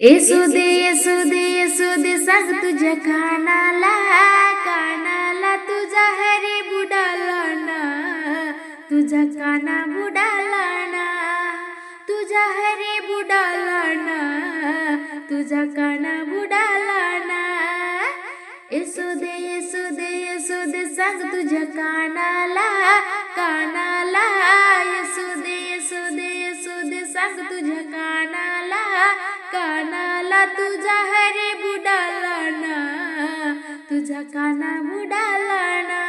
येसू दे सांग तुझ्या कानाला, कानाला तुझा हरी बुडाला ना, तुझा काना बुडाला ना, तुझा हरी बुडाला ना, तुझा काना बुडाला ना. येसू दे सांग तुझ्या कानाला, कानाला. येसू दे सांग तुझ्या कानाला, कानाला तुझा हरी बुडाला ना, तुझा काना बुडाला ना,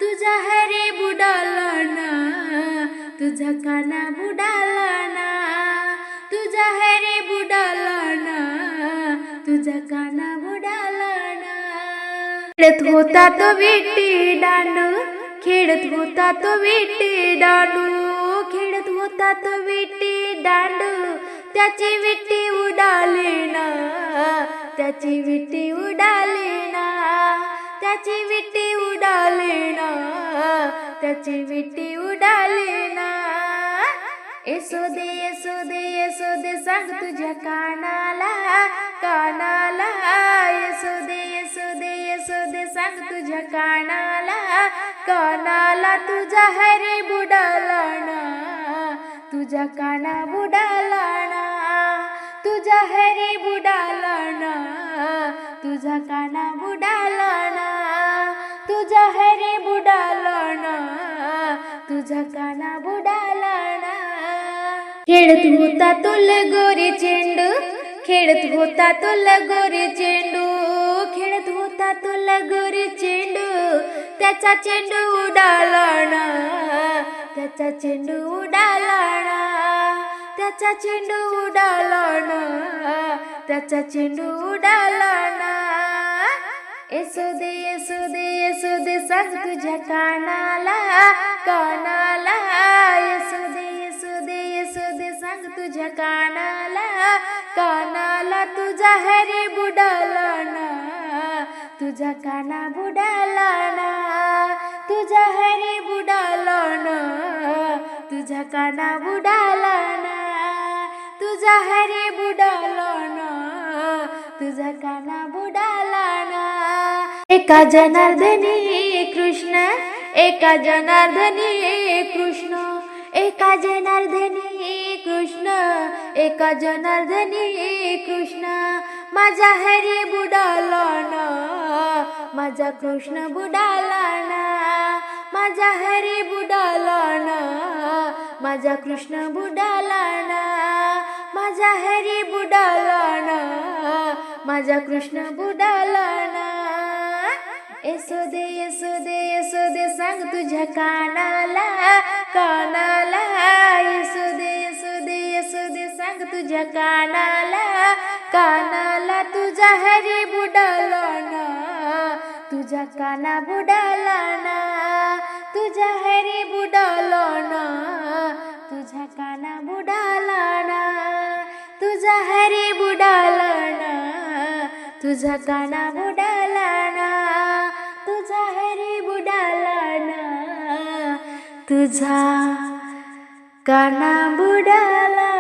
तुझा हरी बुडाला ना, तुझा काना बुडाला ना, तुझा हरी बुडाला ना, तुझा काना बुडाला ना. खेळत होता तो विटी दांडू, खेळत होता तो विटी दांडू, खेळत होता तो विटी दांडू. त्याची विटी उडाली ना, त्याची विटी उडाली ना, त्याची विटी उडाली ना, त्याची विटी उडाली ना. येसू दे सांग तुझ्या कानाला, कानाला. येसू दे सांग तुझ्या कानाला, कानाला तुझा हरी बुडाला ना, तुझा काना बुडाला ना, तुझा हरी बुडाला ना, तुझा काना बुडाला ना, तुझा हरी बुडाला ना, तुझा काना बुडाला ना. खेळत होता तो लगोरी चेंडू, खेळत होता तो लगोरी चेंडू, खेळत होता तो लगोरी चेंडू. त्याचा चेंडू उडाला ना, त्याचा चेंडू उडाला ना, त्याचा चेंडू उडाला ना, त्याचा चेंडू उडाला ना. येसू दे सांग तुझ्या कानाला, कानाला. येसू दे सांग तुझ्या कानाला, कानाला तुझा हरी बुडाला ना, तुझा काना बुडाला ना, तुझा हरी बुडाला ना, तुझा काना बुडाला ना, तुझा हरी बुडाला ना, तुझा काना बुडाला ना. एका जनार्दनी कृष्ण, एका जनार्दनी कृष्ण, एका जनार्दनी कृष्ण, एका जनार्दनी कृष्ण. माझा हरी बुडाला ना, माझा कृष्ण बुडाला ना, माझा हरी बुडाला ना, माझा कृष्ण बुडाला ना, माझा हरी बुडाला ना, माझा कृष्ण बुडाला ना. येसू दे सांग तुझ्या कानाला, कानाला. येसू दे सांग तुझ्या कानाला, कानाला तुझा हरी बुडाला ना, तुझा काना बुडाला ना, तुझा हरी बुडाला ना, तुझा काना बुडाला ना, तुझा हरी बुडाला ना, तुझा काना बुडाला ना, तुझा हरी बुडाला ना, तुझा काना बुडाला.